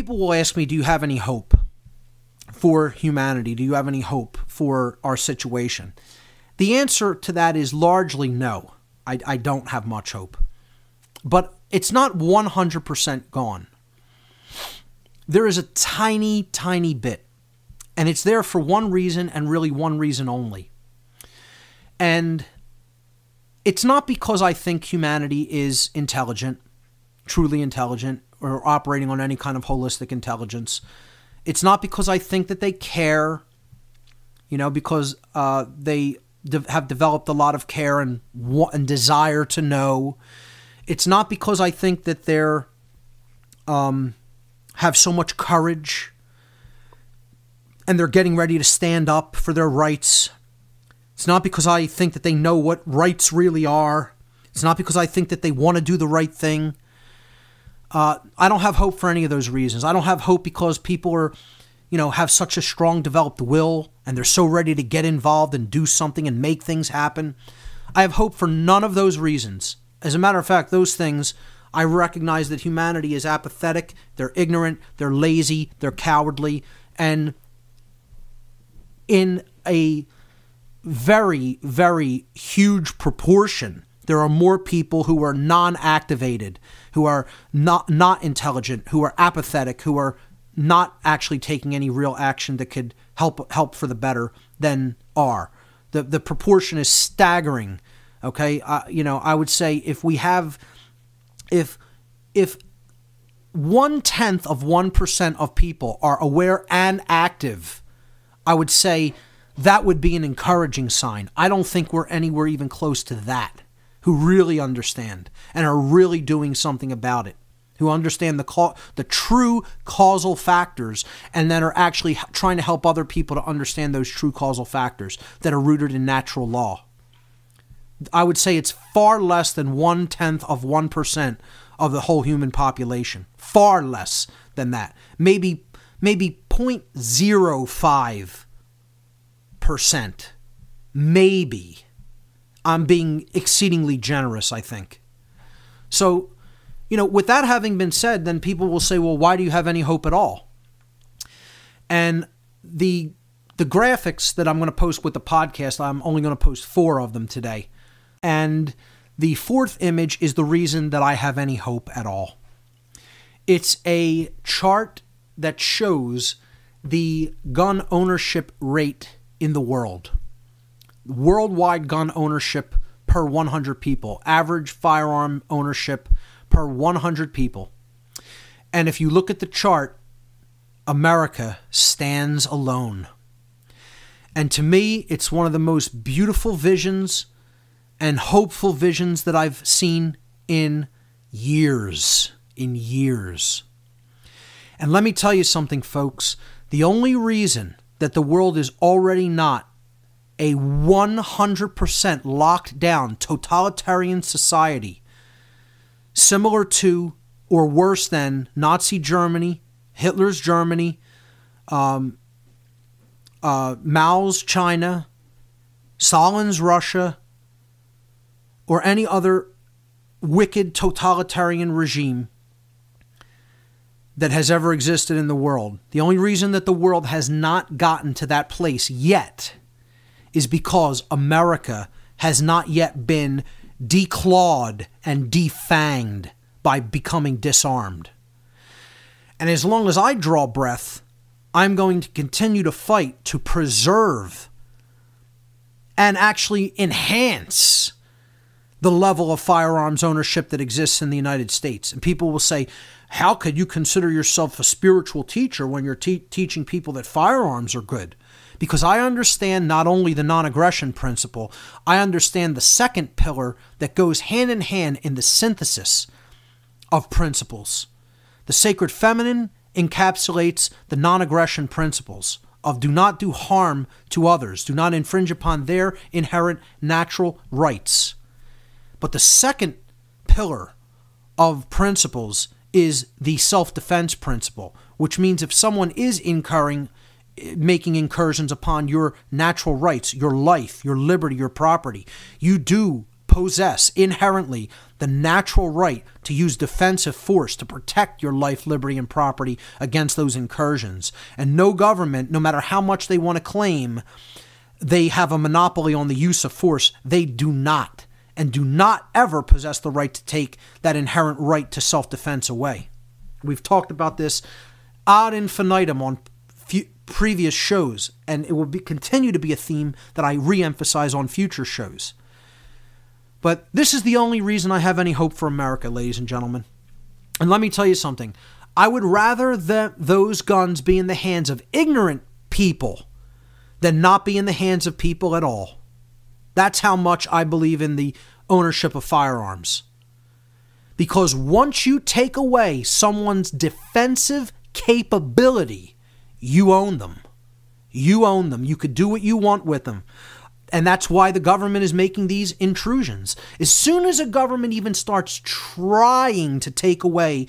people will ask me, do you have any hope for humanity? Do you have any hope for our situation? The answer to that is largely no. I don't have much hope. But it's not 100% gone. There is a tiny, tiny bit. And it's there for one reason, and really one reason only. And it's not because I think humanity is intelligent, truly intelligent, or operating on any kind of holistic intelligence. It's not because I think that they care, because they have developed a lot of care and desire to know. It's not because I think that they're have so much courage and they're getting ready to stand up for their rights. It's not because I think that they know what rights really are. It's not because I think that they want to do the right thing. I don't have hope for any of those reasons. I don't have hope because people are, have such a strong developed will and they're so ready to get involved and do something and make things happen. I have hope for none of those reasons. As a matter of fact, those things, I recognize that humanity is apathetic, they're ignorant, they're lazy, they're cowardly, and in a very, very huge proportion, there are more people who are non-activated, who are not intelligent, who are apathetic, who are not actually taking any real action that could help for the better than are. The proportion is staggering. Okay, I would say if 1/10% of people are aware and active, I would say that would be an encouraging sign. I don't think we're anywhere even close to that, who really understand and are really doing something about it, who understand the true causal factors and then are actually trying to help other people to understand those true causal factors that are rooted in natural law. I would say it's far less than 1/10% of the whole human population. Far less than that. Maybe 0.05%. Maybe. I'm being exceedingly generous, I think. So, with that having been said, then people will say, well, why do you have any hope at all? And the graphics that I'm going to post with the podcast, I'm only going to post 4 of them today. And the 4th image is the reason that I have any hope at all. It's a chart that shows the gun ownership rate in the world. Worldwide gun ownership per 100 people. Average firearm ownership per 100 people. And if you look at the chart, America stands alone. And to me, it's one of the most beautiful visions and hopeful visions that I've seen in years. And let me tell you something, folks. The only reason that the world is already not a 100% locked down totalitarian society, similar to or worse than Nazi Germany, Hitler's Germany, Mao's China, Stalin's Russia, or any other wicked totalitarian regime that has ever existed in the world. The only reason that the world has not gotten to that place yet is because America has not yet been declawed and defanged by becoming disarmed. And as long as I draw breath, I'm going to continue to fight to preserve and actually enhance the level of firearms ownership that exists in the United States. And people will say, how could you consider yourself a spiritual teacher when you're teaching people that firearms are good? Because I understand not only the non-aggression principle, I understand the second pillar that goes hand in hand in the synthesis of principles. The sacred feminine encapsulates the non-aggression principles of do not do harm to others, do not infringe upon their inherent natural rights. But the second pillar of principles is the self-defense principle, which means if someone is making incursions upon your natural rights, your life, your liberty, your property, you do possess inherently the natural right to use defensive force to protect your life, liberty, and property against those incursions. And no government, no matter how much they want to claim they have a monopoly on the use of force, they do not, and do not ever possess the right to take that inherent right to self-defense away. We've talked about this ad infinitum on previous shows, and it will continue to be a theme that I re-emphasize on future shows. But this is the only reason I have any hope for America, ladies and gentlemen. And let me tell you something. I would rather those guns be in the hands of ignorant people than not be in the hands of people at all. That's how much I believe in the ownership of firearms. Because once you take away someone's defensive capability, you own them. You own them. You could do what you want with them. And that's why the government is making these intrusions. As soon as a government even starts trying to take away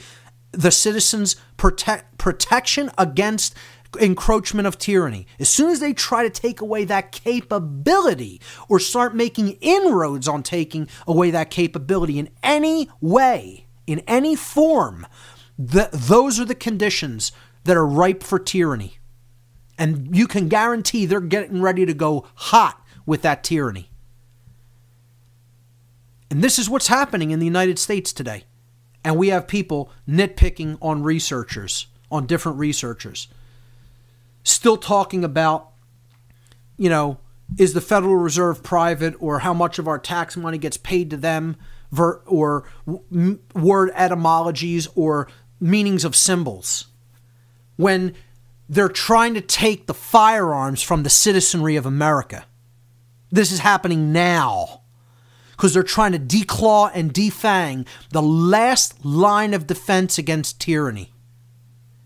the citizens' protection against encroachment of tyranny, as soon as they try to take away that capability or start making inroads on taking away that capability in any way, in any form, those are the conditions that are ripe for tyranny. And you can guarantee they're getting ready to go hot with that tyranny. And this is what's happening in the United States today. And we have people nitpicking on researchers, on different researchers, still talking about, is the Federal Reserve private, or how much of our tax money gets paid to them, or word etymologies or meanings of symbols, when they're trying to take the firearms from the citizenry of America. This is happening now because they're trying to declaw and defang the last line of defense against tyranny.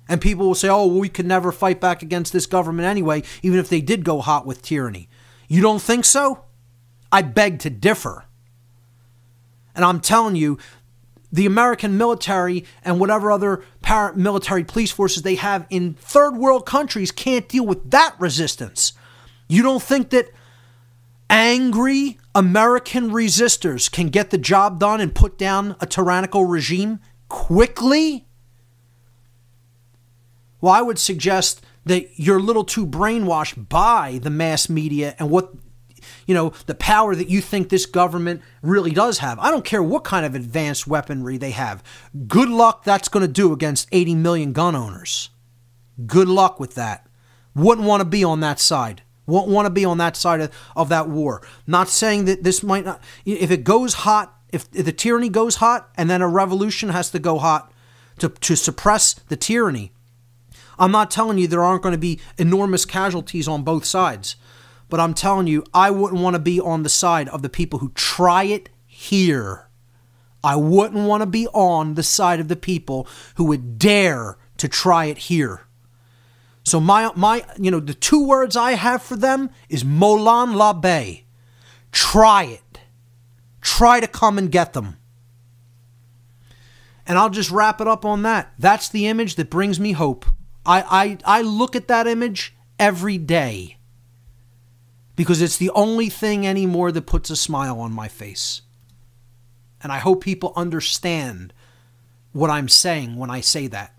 And people will say, oh, well, we could never fight back against this government anyway, even if they did go hot with tyranny. You don't think so? I beg to differ. And I'm telling you, the American military and whatever other paramilitary police forces they have in third world countries can't deal with that resistance. You don't think that angry American resistors can get the job done and put down a tyrannical regime quickly? Well, I would suggest that you're a little too brainwashed by the mass media and what, the power that you think this government really does have. I don't care what kind of advanced weaponry they have. Good luck that's going to do against 80 million gun owners. Good luck with that. Wouldn't want to be on that side. Won't want to be on that side of that war. Not saying that this might not, if it goes hot, if the tyranny goes hot and then a revolution has to go hot to suppress the tyranny, I'm not telling you there aren't going to be enormous casualties on both sides. But I'm telling you, I wouldn't want to be on the side of the people who try it here. I wouldn't want to be on the side of the people who would dare to try it here. So the two words I have for them is ΜΟΛΩΝ ΛΑΒΕ. Try it. Try to come and get them. And I'll just wrap it up on that. That's the image that brings me hope. I look at that image every day because it's the only thing anymore that puts a smile on my face. And I hope people understand what I'm saying when I say that.